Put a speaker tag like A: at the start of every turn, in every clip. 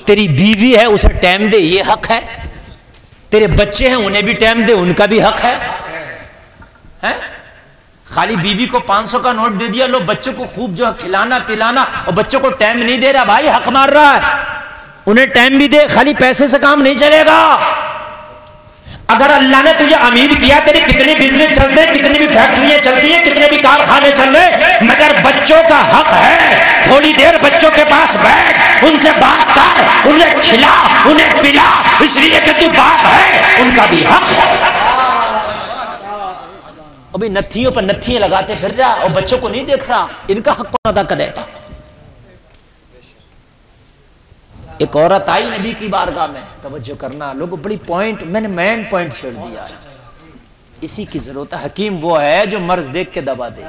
A: تیری بیوی ہے اسے ٹائم دے، یہ حق ہے. تیرے بچے ہیں انہیں بھی ٹائم دے، ان کا بھی حق ہے. خالی بیوی کو 500 کا نوٹ دے دیا، لو بچوں کو خوب جو ہے کھلانا پلانا، اور بچوں کو ٹائم نہیں دے رہا، بھائی حق مار رہا ہے. انہیں ٹائم بھی دے، خالی پیسے سے کام نہیں چلے گا. اگر اللہ نے تجھے امیر کیا، تیری کتنی بزنس چلتے ہیں، کتنی بھی فیکٹریاں چلتی ہیں، کتنے بھی کارخانے چل رہے، مگر بچوں کا حق ہے تھوڑی دیر بچوں کے پاس بیٹھ، ان سے بات کر، انہیں کھلا، انہیں پلا، اس لیے کہ تو باپ ہے، ان کا بھی حق ہے. ابھی نتھیوں پر نتھیاں لگاتے پھر رہا اور بچوں کو نہیں دیکھ رہا، ان کا حق کون ادا کرے گا؟ ایک عورت آئی نبی کی بارگاہ میں، توجہ کرنا لوگوں، بڑی پوائنٹ میں نے مین پوائنٹ چھیڑ دیا ہے. اسی کی ضرورت ہے. حکیم وہ ہے جو مرض دیکھ کے دبا دے.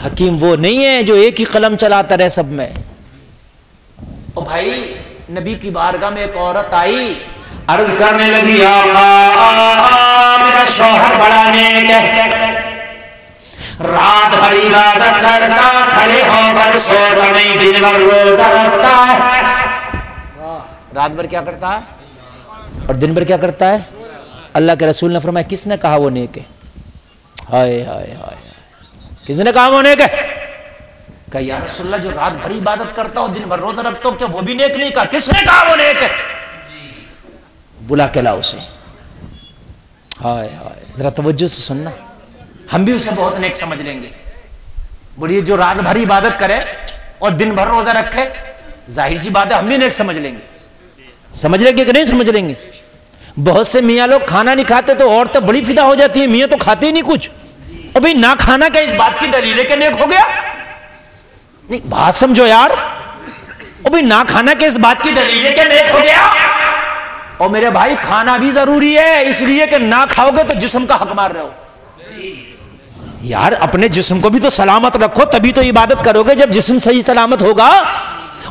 A: حکیم وہ نہیں ہے جو ایک ہی قلم چلاتا رہے سب میں. او بھائی نبی کی بارگاہ میں ایک عورت آئی، عرض کرنے لگی آقا میرا شوہر بڑا نیک ہے، رات بھر عبادت کرتا، کھڑے ہو کر سوتا نہیں، دن بھر روزہ رکھتا ہے. رات بھر کیا کرتا ہے اور دن بھر کیا کرتا ہے؟ اللہ کے رسول نے فرمایا کس نے کہا وہ نیک ہے؟ ہائے ہائے ہائے، کس نے کہا وہ نیک ہے؟ کہا یا رسول اللہ جو رات بھر عبادت کرتا ہو، دن بھر روزہ رکھتا ہو، کیا وہ بھی نیک نہیں؟ کہا کس نے کہا وہ نیک ہے؟ بلا کے لاؤ اسے. ہائے ہائے، ذرا توجہ سے سننا، ہم بھی اسے بہت نیک سمجھ لیں گے. بولیے جو رات بھر عبادت کرے اور دن بھر روزہ رکھے، ظاہر سی بات ہے ہم بھی نیک سمجھ لیں گے. سمجھ لیں گے کہ نہیں سمجھ لیں گے؟ بہت سے میاں لوگ کھانا نہیں کھاتے تو عورتیں بڑی فدا ہو جاتی ہیں، میاں تو کھاتے ہی نہیں کچھ. اور بھئی نہ کھانا کیا اس بات کی دلیل ہے کہ نیک ہو گیا؟ نہیں بات سمجھو یار. اور بھئی نہ کھانا کیا اس بات کی دلیل ہے کہ نیک ہو گیا؟ اور میرے بھائی کھانا بھی ضروری ہے، اس لیے کہ نہ کھاؤ گے تو جسم کا حق مار رہے ہو. یار اپنے جسم کو بھی تو سلامت رکھو، تبھی تو عبادت کرو گے. جب جسم صحیح سلامت ہوگا،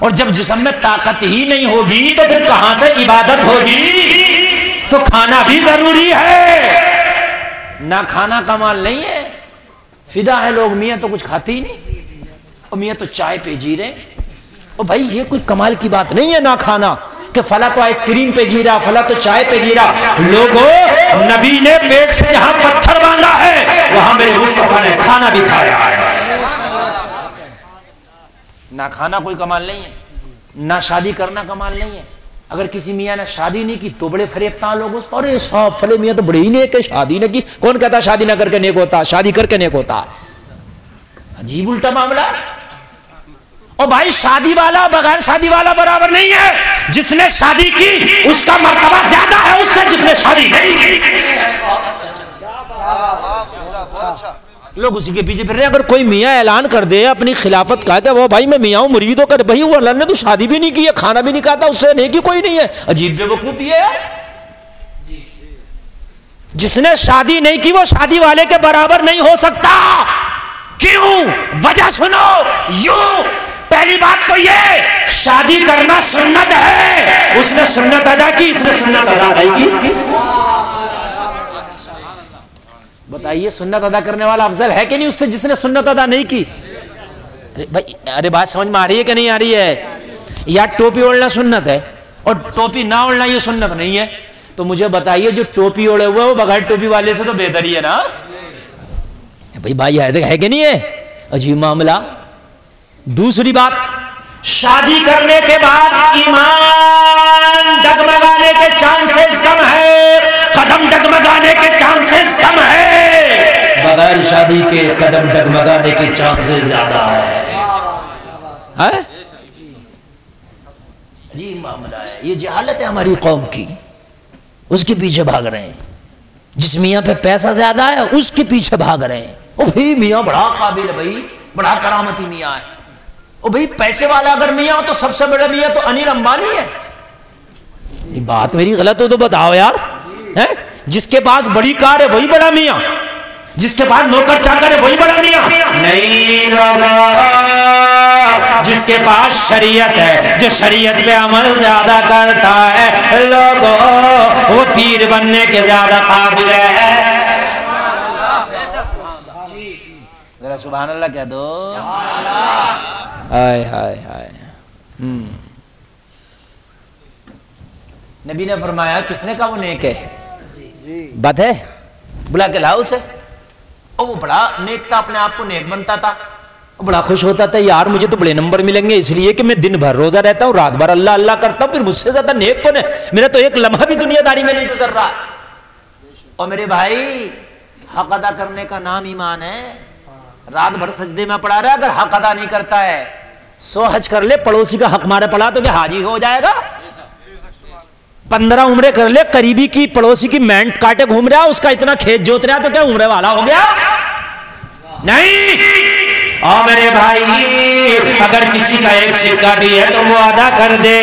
A: اور جب جسم میں طاقت ہی نہیں ہوگی تو پھر کہاں سے عبادت ہوگی؟ تو کھانا بھی ضروری ہے. نہ کھانا کمال نہیں ہے. فدا ہے لوگ، میاں تو کچھ کھاتے ہی نہیں، اور میاں تو چائے پہ جی رہے. اور بھائی یہ کوئی کمال کی بات نہیں ہے نہ کھانا، کہ فلاں تو آئس کریم پہ جی رہا، فلاں تو چائے پہ جی رہا. لوگوں نبی نے پیٹ سے جہاں پتھر باندھا ہے وہاں میرے مصطفیٰ نے کھانا بھی کھایا ہے. نہ کھانا کوئی کمال نہیں ہے، نہ شادی کرنا کمال نہیں ہے. اگر کسی میاں نے شادی نہیں کی تو بڑے فریفتہ لوگ اس پر، ارے صاحب فلے میاں تو بڑے ہی نیک ہے، شادی نہ کی. کون کہتا شادی نہ کر کے نیک ہوتا؟ شادی کر کے نیک ہوتا. عجیب الٹا معاملہ. اور بھائی شادی والا بغیر شادی والا برابر نہیں ہے. جس نے شادی کی اس کا مرتبہ زیادہ ہے اس سے جس نے شادی نہیں کی. لوگ اسی کے پیچھے پھر رہے ہیں. اگر کوئی میاں اعلان کر دے اپنی خلافت کا کہ وہ بھائی میں میاں ہوں مرید ہو کر، بھائی وہ اللہ نے تو شادی بھی نہیں کی ہے، کھانا بھی نہیں کھاتا، اس سے نیکی کوئی نہیں ہے. عجیب بے وقوفی ہے. جس نے شادی نہیں کی وہ شادی والے کے برابر نہیں ہو سکتا. کیوں؟ وجہ سنو. یوں پہلی بات تو یہ شادی کرنا سنت ہے، اس نے سنت ادا کی، اس نے سنت ادا نہیں کی. بتائیے سنت ادا کرنے والا افضل ہے کہ نہیں اس سے جس نے سنت ادا نہیں کی؟ ارے بات سمجھ میں آ رہی ہے کہ نہیں آ رہی ہے؟ یا ٹوپی اوڑھنا سنت ہے اور ٹوپی نہ اوڑھنا یہ سنت نہیں ہے؟ تو مجھے بتائیے جو ٹوپی اوڑھے ہوئے وہ بغیر ٹوپی والے سے تو بہتر ہی ہے نا بھائی ہے کہ نہیں ہے؟ عجیب معاملہ. دوسری بات، شادی کرنے کے بعد ایمان ڈگمگانے کے چانسز کم ہے، قدم ڈگمگانے کے چانسز کم ہے. بغیر شادی کے قدم ڈگمگانے کے چانسز زیادہ ہے. عجیب معاملہ ہے. یہ جہالت ہے ہماری قوم کی، اس کے پیچھے بھاگ رہے ہیں. جس میاں پہ پیسہ زیادہ ہے اس کے پیچھے بھاگ رہے ہیں. او بھئی میاں بڑا قابل ہے، بھئی بڑا کرامتی میاں ہے. او بھئی پیسے والا اگر میاں ہو تو سب سے بڑا میاں تو انیل امبانی ہے. یہ بات میری غلط ہو تو بتاؤ یار. جس کے پاس بڑی کار ہے وہی بڑا میاں، جس کے پاس نوکر چاکر ہے وہی بڑا میاں نہیں. جس کے پاس شریعت ہے، جو شریعت پہ عمل زیادہ کرتا ہے، لوگوں وہ پیر بننے کے زیادہ قابل ہے. ذرا سبحان اللہ کہہ دو. ہائے ہائے ہائے. نبی نے فرمایا کس نے کہا وہ نیک ہے؟ بات ہے، بلا کے لاؤ اسے۔ اور وہ بڑا نیک تھا، اپنے آپ کو نیک بنتا تھا، بڑا خوش ہوتا تھا، یار مجھے تو بڑے نمبر ملیں گے اس لیے کہ میں دن بھر روزہ رہتا ہوں، رات بھر اللہ اللہ کرتا ہوں، پھر مجھ سے زیادہ نیک کون ہے؟ میرا تو ایک لمحہ بھی دنیا داری میں نہیں گزر رہا۔ اور میرے بھائی حق ادا کرنے کا نام ایمان ہے۔ رات بھر سجدے میں پڑا رہا ہے، اگر حق ادا نہیں کرتا ہے 100 حج کر لے، پڑوسی کا حق مارے پڑا تو کیا حاجی ہو جائے گا؟ 15 عمرے کر لے، قریبی کی پڑوسی کی مینٹ کاٹے گھوم رہا، اس کا اتنا کھیت جوت رہا تو کیا عمرے والا ہو گیا؟ نہیں۔ اور میرے بھائی اگر کسی کا ایک سکہ بھی ہے تو وہ ادا کر دے،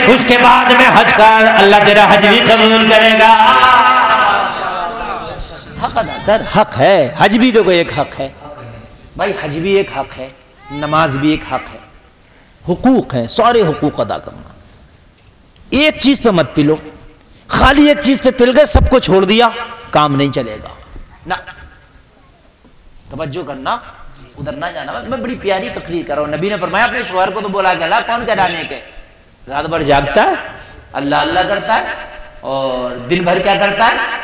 A: اس کے بعد میں حج کا اللہ تیرا حج بھی قبول کرے گا۔ حق ادا کر، حق ہے، حج بھی تو ایک حق ہے بھائی، حج بھی ایک حق ہے، نماز بھی ایک حق ہے، حقوق ہیں، سارے حقوق ادا کرنا۔ ایک چیز پہ مت پلو، خالی ایک چیز پہ پل گئے سب کو چھوڑ دیا، کام نہیں چلے گا نا۔ توجہ کرنا، ادھر نہ جانا۔ میں بڑی پیاری تقریر کر رہا ہوں، نبی نے فرمایا اپنے شوہر کو تو بولا کہ اللہ کون کہہ رہا نیک ہے؟ رات بھر جاگتا ہے، اللہ اللہ کرتا ہے، اور دن بھر کیا کرتا ہے؟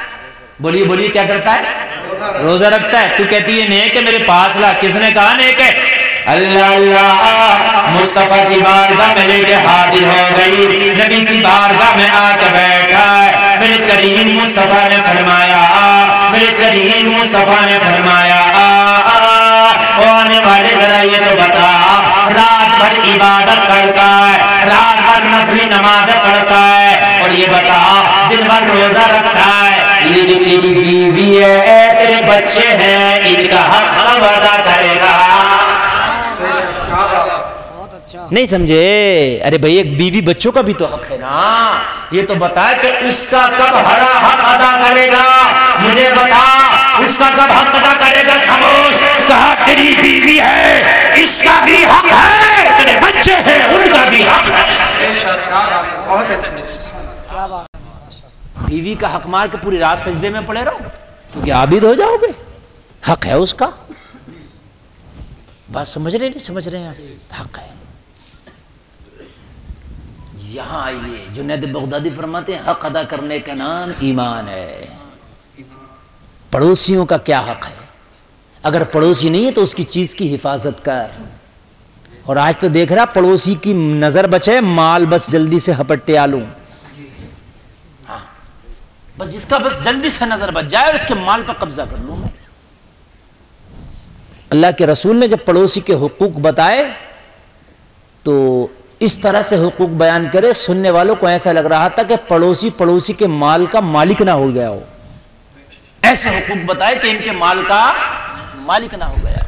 A: بولیے بولیے کیا کرتا ہے؟ روزہ رکھتا ہے۔ تو کہتی ہے نیک ہے، میرے پاس لا۔ کس نے کہا نیک ہے؟ اللہ اللہ مصطفیٰ کی بارگاہ میں لے کے حاضر ہو گئی، نبی کی بارگاہ میں آ کے بیٹھا ہے۔ میرے کریم مصطفیٰ نے فرمایا، میرے کریم مصطفیٰ نے فرمایا آنے والے ذرا یہ تو بتا، رات بھر عبادت کرتا ہے، رات بھر نفلی نماز پڑھتا ہے، اور یہ بتا دن بھر روزہ رکھتا ہے، یہ جو تیری بیوی ہے، تیرے بچے ہیں، ان کا حق کب ادا کرے گا؟ نہیں سمجھے؟ ارے بھائی ایک بیوی بچوں کا بھی تو حق ہے نا، یہ تو بتا کہ اس کا کب ہرا حق ادا کرے گا، مجھے بتا اس کا کب حق ادا کرے گا؟ خاموش۔ کہا تیری بیوی ہے، اس کا بھی حق ہے، تیرے بچے ہیں، ان کا بھی حق ہے۔ بیوی کا حق مار کے پوری رات سجدے میں پڑے رہو تو کیا عابد ہو جاؤ گے؟ حق ہے اس کا۔ بات سمجھ رہے نہیں سمجھ رہے ہیں آپ؟ حق ہے۔ یہاں آئیے، جنید بغدادی فرماتے ہیں حق ادا کرنے کا نام ایمان ہے۔ پڑوسیوں کا کیا حق ہے؟ اگر پڑوسی نہیں ہے تو اس کی چیز کی حفاظت کر۔ اور آج تو دیکھ رہا پڑوسی کی نظر بچے، مال بس جلدی سے ہپٹے آلوں، ہاں بس جس کا بس جلدی سے نظر بچ جائے اور اس کے مال پر قبضہ کر لوں میں۔ اللہ کے رسول نے جب پڑوسی کے حقوق بتائے تو اس طرح سے حقوق بیان کرے، سننے والوں کو ایسا لگ رہا تھا کہ پڑوسی کے مال کا مالک نہ ہو گیا ہو۔ ایسے حقوق بتائے کہ ان کے مال کا مالک نہ ہو گیا۔